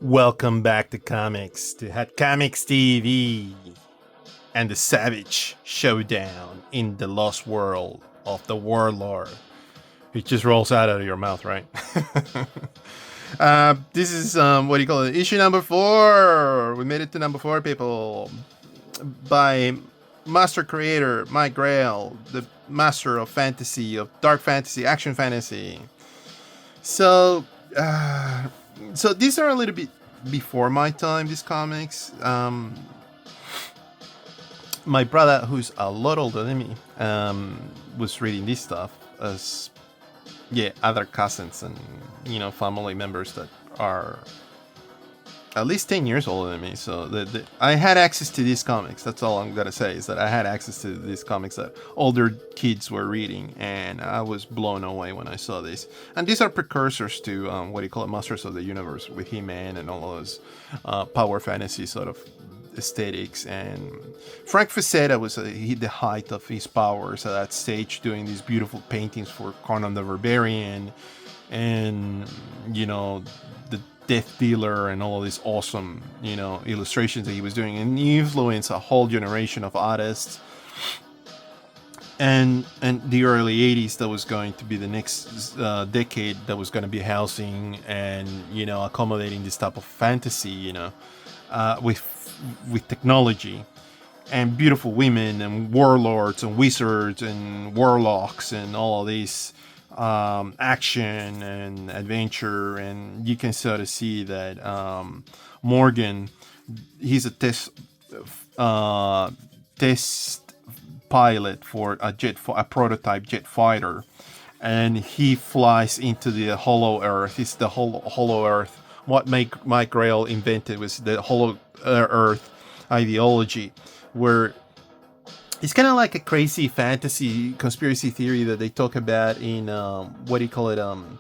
Welcome back to Comics, to Hot Comics TV, and the savage showdown in the lost world of the Warlord. It just rolls out of your mouth, right? This is, what do you call it? Issue number 4. We made it to number 4, people. By master creator Mike Grail, the master of fantasy, of dark fantasy, action fantasy. So, so these are a little bit before my time, these comics. My brother, who's a lot older than me, was reading this stuff as other cousins and family members that are at least 10 years older than me. So I had access to these comics. That's all I'm gonna say, is that I had access to these comics that older kids were reading, and I was blown away when I saw this. And these are precursors to what do you call it, Masters of the Universe, with He-Man and all those power fantasy sort of aesthetics. And Frank Frazetta was the height of his powers at that stage, doing these beautiful paintings for Conan the Barbarian, and the Death Dealer, and all of these awesome illustrations that he was doing, and he influenced a whole generation of artists. And the early 80s, that was going to be the next decade that was going to be housing and accommodating this type of fantasy, with technology and beautiful women and warlords and wizards and warlocks and all of these action and adventure. And you can sort of see that Morgan, he's a test pilot for a prototype jet fighter, and he flies into the Hollow Earth. It's the Hollow Earth. What Mike Grail invented was the Hollow Earth ideology, where it's kind of like a crazy fantasy conspiracy theory that they talk about in what do you call it, on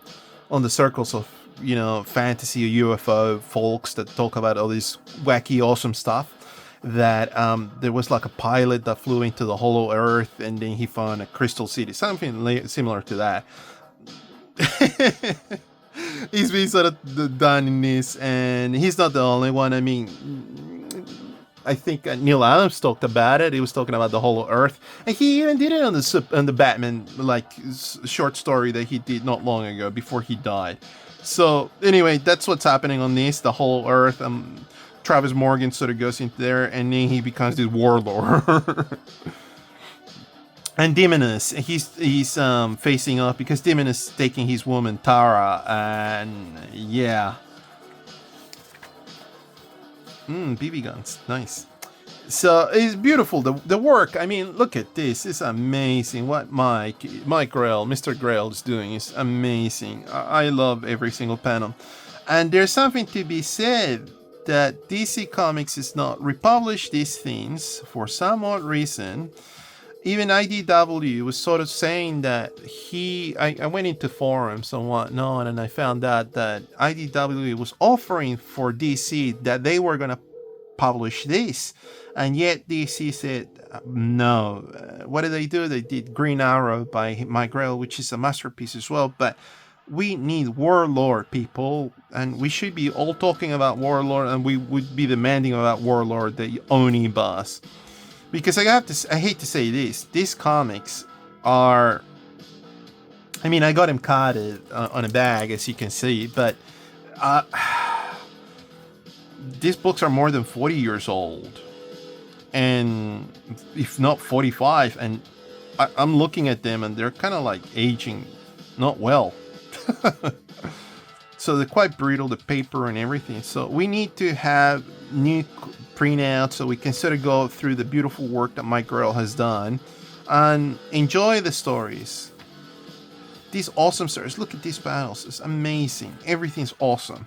the circles of fantasy or UFO folks that talk about all this wacky awesome stuff, that there was like a pilot that flew into the Hollow Earth, and then he found a crystal city, something similar to that. He's been sort of done in this, and he's not the only one. I mean, I think Neil Adams talked about it. He was talking about the Hollow Earth, and he even did it on the Batman short story that he did not long ago before he died. So anyway, that's what's happening on this, the Hollow Earth. Travis Morgan sort of goes into there, and then he becomes this warlord. And Deimos, he's facing off because Deimos is taking his woman Thera, and BB guns, nice. So it's beautiful. The work. I mean, look at this. It's amazing. What Mike Grail, Mr. Grail, is doing is amazing. I love every single panel. And there's something to be said that DC Comics is not republished these things for some odd reason. Even IDW was sort of saying that I went into forums and whatnot, and I found out that IDW was offering for DC that they were going to publish this. And yet DC said, no. What did they do? They did Green Arrow by Mike Grail, which is a masterpiece as well. But we need Warlord, people. And we should be all talking about Warlord, and we would be demanding about Warlord, the Oni boss. Because I hate to say this, these comics are, I mean, I got them carded on a bag, as you can see, but these books are more than 40 years old, and if not 45, and I'm looking at them, and they're kind of like aging not well. So they're quite brittle, the paper and everything. So we need to have new printouts so we can sort of go through the beautiful work that Mike Grail has done and enjoy the stories. These awesome stories. Look at these panels. It's amazing. Everything's awesome.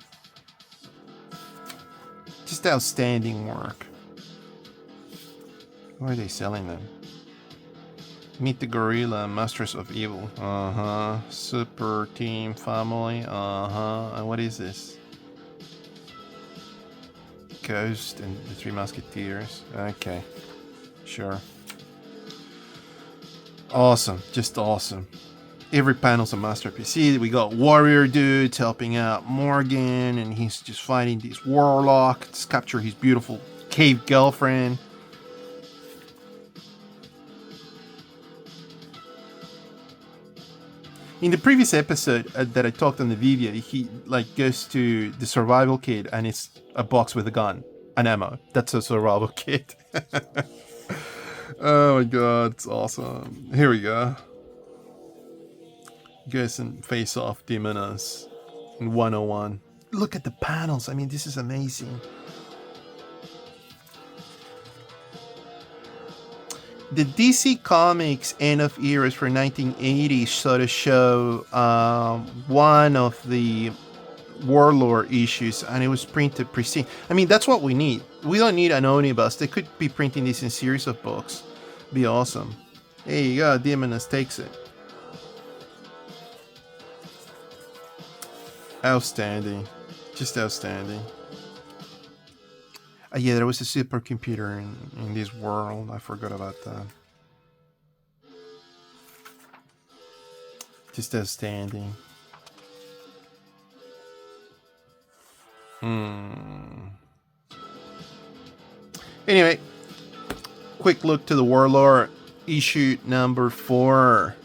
Just outstanding work. Where are they selling them? Meet the Gorilla, Masters of Evil. Super Team Family. And what is this? Ghost and the Three Musketeers. Okay. Sure. Awesome. Just awesome. Every panel's a masterpiece. See, we got warrior dudes helping out Morgan, and he's just fighting this warlock to capture his beautiful cave girlfriend. In the previous episode that I talked on the video, he like goes to the survival kit and it's a box with a gun and ammo. That's a survival kit. Oh my god, it's awesome. Here we go. Goes and face off Deimos in 101. Look at the panels. I mean, this is amazing. The DC Comics end of eras for 1980 sort of show one of the Warlord issues, and it was printed pristine. I mean, that's what we need. We don't need an omnibus. They could be printing this in series of books. Be awesome. There you go. Deimos takes it. Outstanding. Just outstanding. Yeah, there was a supercomputer in this world. I forgot about that. Just outstanding. Anyway, quick look to the Warlord issue number 4.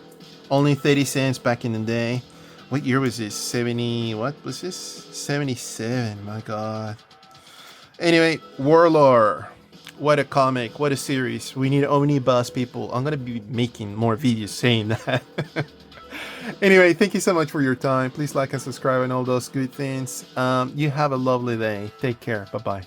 Only 30 cents back in the day. What year was this? 70... What was this? 77. My god. Anyway, Warlord. What a comic. What a series. We need omnibus, people. I'm going to be making more videos saying that. Anyway, thank you so much for your time. Please like and subscribe and all those good things. You have a lovely day. Take care. Bye-bye.